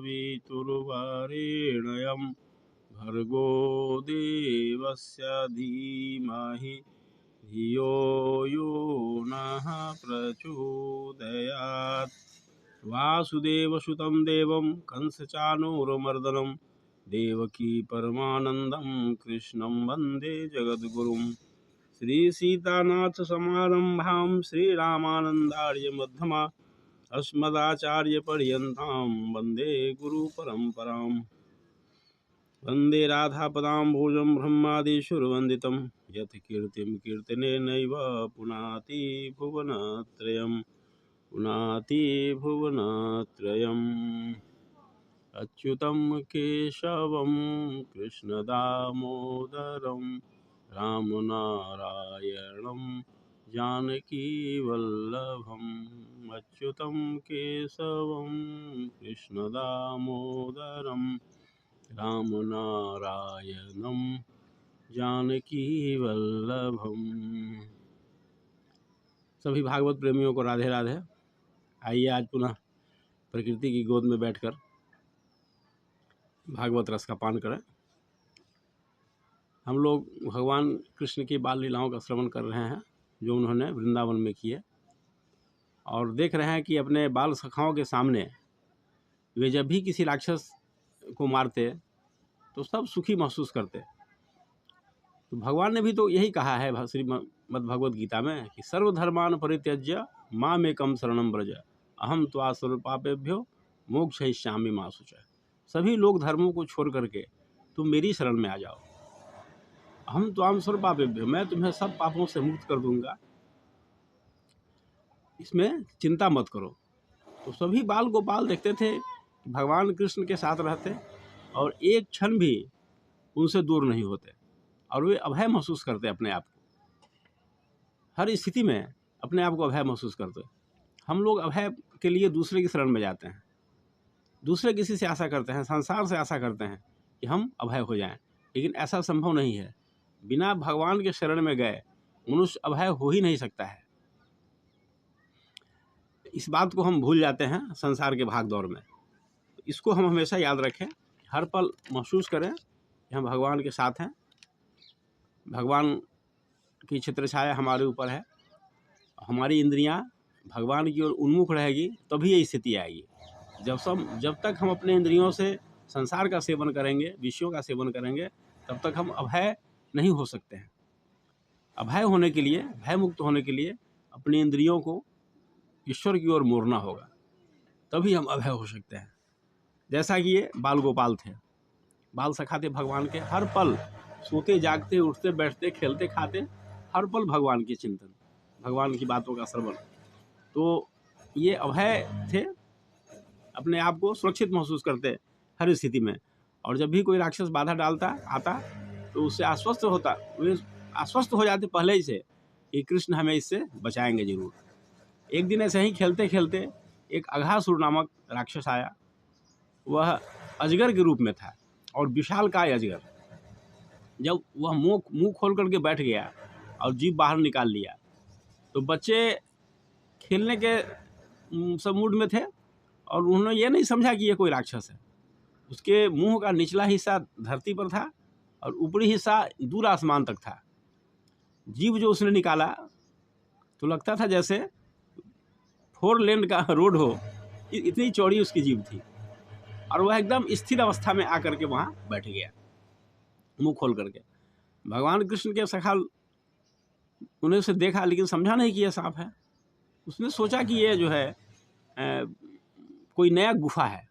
पितुर्वरेण्यं भर्गो देवस्य धीमहि धियो यो नः प्रचोदयात्। वासुदेवसुतं देवं कंसचाणूरमर्दनं देवकी परमानन्दं कृष्णं वन्दे जगद्गुरुं। श्रीसीतानाथसमारम्भां श्रीरामानन्दार्यमध्यमा अस्मदाचार्यपर्यन्तां वन्दे गुरुपरम्परां। वन्दे राधापदाम्बोजं ब्रह्मादिशुरवन्दितं यत् कीर्तिं कीर्तनेनैव पुनाति भुवनत्रयम् अच्युतं केशवं कृष्णदामोदरं रामनारायणं जानकीवल्लभम्। अच्युतं केशवं कृष्णदामोदरं रामनारायणं जानकीवल्लभम्। सभी भागवत प्रेमियों को राधे राधे। आइए आज पुनः प्रकृति की गोद में बैठकर भागवत रस का पान करें। हम लोग भगवान कृष्ण की बाल लीलाओं का श्रवण कर रहे हैं जो उन्होंने वृंदावन में किए, और देख रहे हैं कि अपने बाल सखाओं के सामने वे जब भी किसी राक्षस को मारते तो सब सुखी महसूस करते। तो भगवान ने भी तो यही कहा है श्रीमद् भगवद गीता में कि सर्वधर्मान परित्यज्य मामेकं शरणं व्रज अहम त्वा सर्वपापेभ्यो मोक्षयिष्यामि मा शुचः। सभी लोग धर्मों को छोड़ करके तुम मेरी शरण में आ जाओ। अहम त्वाम सर्वपापेभ्यो, मैं तुम्हें सब पापों से मुक्त कर दूंगा, इसमें चिंता मत करो। तो सभी बाल गोपाल देखते थे कि भगवान कृष्ण के साथ रहते और एक क्षण भी उनसे दूर नहीं होते, और वे अभय महसूस करते अपने आप को। हर स्थिति में अपने आप को अभय महसूस करते। हम लोग अभय के लिए दूसरे की शरण में जाते हैं, दूसरे किसी से आशा करते हैं, संसार से आशा करते हैं कि हम अभय हो जाएं, लेकिन ऐसा संभव नहीं है। बिना भगवान के शरण में गए मनुष्य अभय हो ही नहीं सकता है। इस बात को हम भूल जाते हैं संसार के भाग दौड़ में। इसको हम हमेशा याद रखें, हर पल महसूस करें कि हम भगवान के साथ हैं, भगवान की छत्र छाया हमारे ऊपर है। हमारी इंद्रियां भगवान की ओर उन्मुख रहेगी तभी ये स्थिति आएगी। जब तक हम अपने इंद्रियों से संसार का सेवन करेंगे, विषयों का सेवन करेंगे, तब तक हम अभय नहीं हो सकते हैं। अभय होने के लिए, भय मुक्त होने के लिए अपनी इंद्रियों को ईश्वर की ओर मोड़ना होगा, तभी हम अभय हो सकते हैं। जैसा कि ये बाल गोपाल थे, बाल सखा थे भगवान के। हर पल सोते जागते, उठते बैठते, खेलते खाते, हर पल भगवान की चिंतन, भगवान की बातों का श्रवण। तो ये अभय थे, अपने आप को सुरक्षित महसूस करते हर स्थिति में। और जब भी कोई राक्षस बाधा डालता आता तो उससे आश्वस्त होता, वे आश्वस्त हो जाते पहले ही से कि कृष्ण हमें इससे बचाएंगे जरूर। एक दिन ऐसे ही खेलते खेलते एक अघासुर नामक राक्षस आया। वह अजगर के रूप में था और विशालकाय अजगर। जब वह मुंह खोल करके बैठ गया और जीभ बाहर निकाल लिया, तो बच्चे खेलने के सब मूड में थे और उन्होंने ये नहीं समझा कि ये कोई राक्षस है। उसके मुंह का निचला हिस्सा धरती पर था और ऊपरी हिस्सा दूर आसमान तक था। जीभ जो उसने निकाला तो लगता था जैसे 4 लेन का रोड हो, इतनी चौड़ी उसकी जीभ थी। और वह एकदम स्थिर अवस्था में आकर के वहाँ बैठ गया मुंह खोल करके। भगवान कृष्ण के सखा उन्हें उसे देखा, लेकिन समझा नहीं कि यह सांप है। उसने सोचा कि ये जो है कोई नया गुफा है,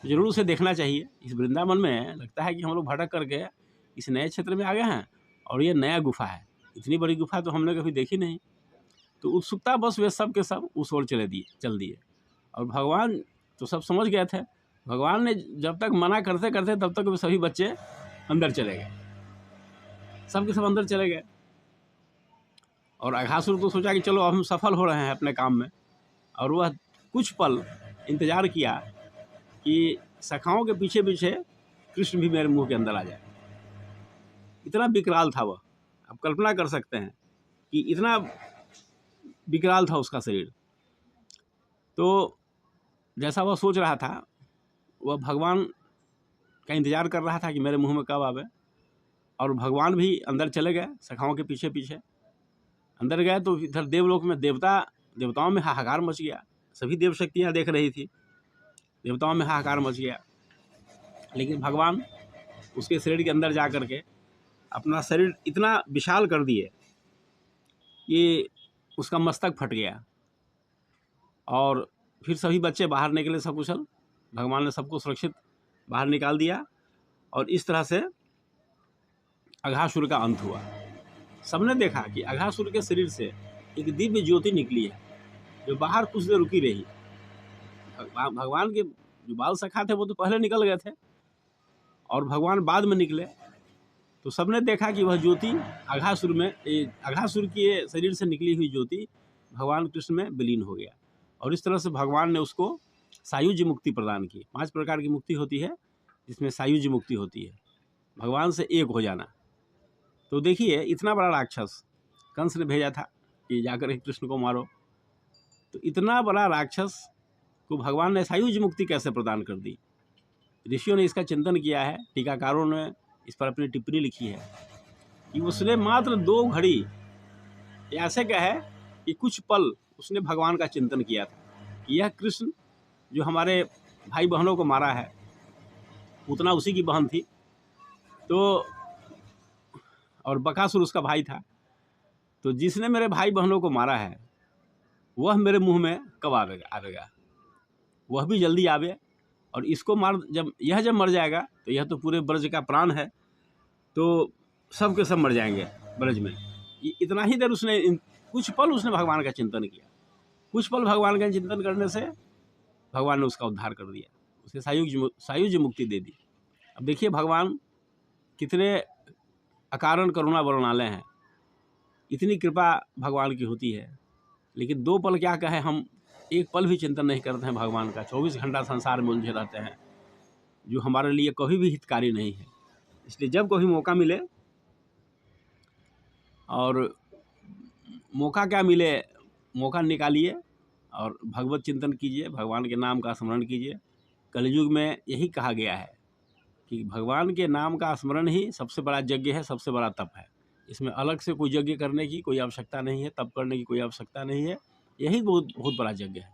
जरूर उसे देखना चाहिए। इस वृंदावन में लगता है कि हम लोग भटक करके इस नए क्षेत्र में आ गए हैं और ये नया गुफा है, इतनी बड़ी गुफा तो हमने कभी देखी नहीं। तो उत्सुकता बस वे सब के सब उस ओर चल दिए। और भगवान तो सब समझ गए थे। भगवान ने जब तक मना करते करते तब तक वे सभी बच्चे अंदर चले गए, सब के सब अंदर चले गए। और अघासुर तो सोचा कि चलो अब हम सफल हो रहे हैं अपने काम में, और वह कुछ पल इंतजार किया कि सखाओं के पीछे पीछे कृष्ण भी मेरे मुंह के अंदर आ जाए। इतना विकराल था वह, आप कल्पना कर सकते हैं कि इतना विकराल था उसका शरीर। तो जैसा वह सोच रहा था वह भगवान का इंतज़ार कर रहा था कि मेरे मुंह में कब आवे, और भगवान भी अंदर चले गए सखाओं के पीछे पीछे। अंदर गए तो इधर देवलोक में देवताओं में हाहाकार मच गया। सभी देव शक्तियाँ देख रही थी, देवताओं में हाहाकार मच गया। लेकिन भगवान उसके शरीर के अंदर जा कर के अपना शरीर इतना विशाल कर दिए कि उसका मस्तक फट गया। और फिर सभी बच्चे बाहर निकले सकुशल। भगवान ने सबको सुरक्षित बाहर निकाल दिया, और इस तरह से अघासुर का अंत हुआ। सबने देखा कि अघासुर के शरीर से एक दिव्य ज्योति निकली है, जो बाहर कुछ देर रुकी रही। भगवान के जो बाल सखा थे वो तो पहले निकल गए थे, और भगवान बाद में निकले। तो सबने देखा कि वह ज्योति अघासुर के शरीर से निकली हुई ज्योति भगवान कृष्ण में विलीन हो गया। और इस तरह से भगवान ने उसको सायुज्य मुक्ति प्रदान की। 5 प्रकार की मुक्ति होती है, जिसमें सायुज्य मुक्ति होती है, भगवान से एक हो जाना। तो देखिए, इतना बड़ा राक्षस कंस ने भेजा था कि जाकर कृष्ण को मारो, तो इतना बड़ा राक्षस को भगवान ने सायुज्य मुक्ति कैसे प्रदान कर दी। ऋषियों ने इसका चिंतन किया है, टीकाकारों ने इस पर अपनी टिप्पणी लिखी है कि उसने मात्र 2 घड़ी, ऐसे कहे कि कुछ पल उसने भगवान का चिंतन किया था कि यह कृष्ण जो हमारे भाई बहनों को मारा है, उतना उसी की बहन थी, तो और बकासुर उसका भाई था, तो जिसने मेरे भाई बहनों को मारा है वह मेरे मुंह में कब आवेगा, वह भी जल्दी आवे। और इसको जब मर जाएगा तो यह तो पूरे ब्रज का प्राण है, तो सब के सब मर जाएंगे ब्रज में। इतना ही देर उसने, कुछ पल उसने भगवान का चिंतन किया। कुछ पल भगवान का चिंतन करने से भगवान ने उसका उद्धार कर दिया, उसे सायुज्य मुक्ति दे दी। अब देखिए भगवान कितने अकारण करुणा वर्णालय हैं, इतनी कृपा भगवान की होती है। लेकिन 2 पल क्या कहे, हम 1 पल भी चिंतन नहीं करते हैं भगवान का। 24 घंटा संसार में उलझे रहते हैं, जो हमारे लिए कभी भी हितकारी नहीं है। इसलिए जब कभी मौका मिले, और मौका क्या मिले, मौका निकालिए और भगवत चिंतन कीजिए, भगवान के नाम का स्मरण कीजिए। कलयुग में यही कहा गया है कि भगवान के नाम का स्मरण ही सबसे बड़ा यज्ञ है, सबसे बड़ा तप है। इसमें अलग से कोई यज्ञ करने की कोई आवश्यकता नहीं है, तप करने की कोई आवश्यकता नहीं है। यही बहुत बड़ा यज्ञ है,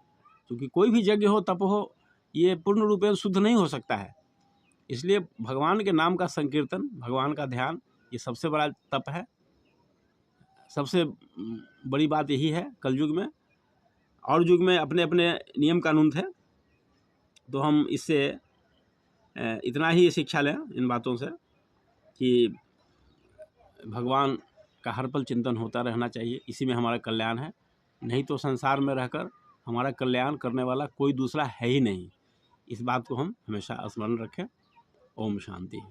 क्योंकि कोई भी यज्ञ हो, तप हो, ये पूर्ण रूप से शुद्ध नहीं हो सकता है। इसलिए भगवान के नाम का संकीर्तन, भगवान का ध्यान, ये सबसे बड़ा तप है। सबसे बड़ी बात यही है कलयुग में। और युग में अपने अपने नियम कानून थे, तो हम इससे इतना ही शिक्षा लें इन बातों से कि भगवान का हर पल चिंतन होता रहना चाहिए। इसी में हमारा कल्याण है। नहीं तो संसार में रहकर हमारा कल्याण करने वाला कोई दूसरा है ही नहीं। इस बात को हम हमेशा स्मरण रखें। ओम शांति।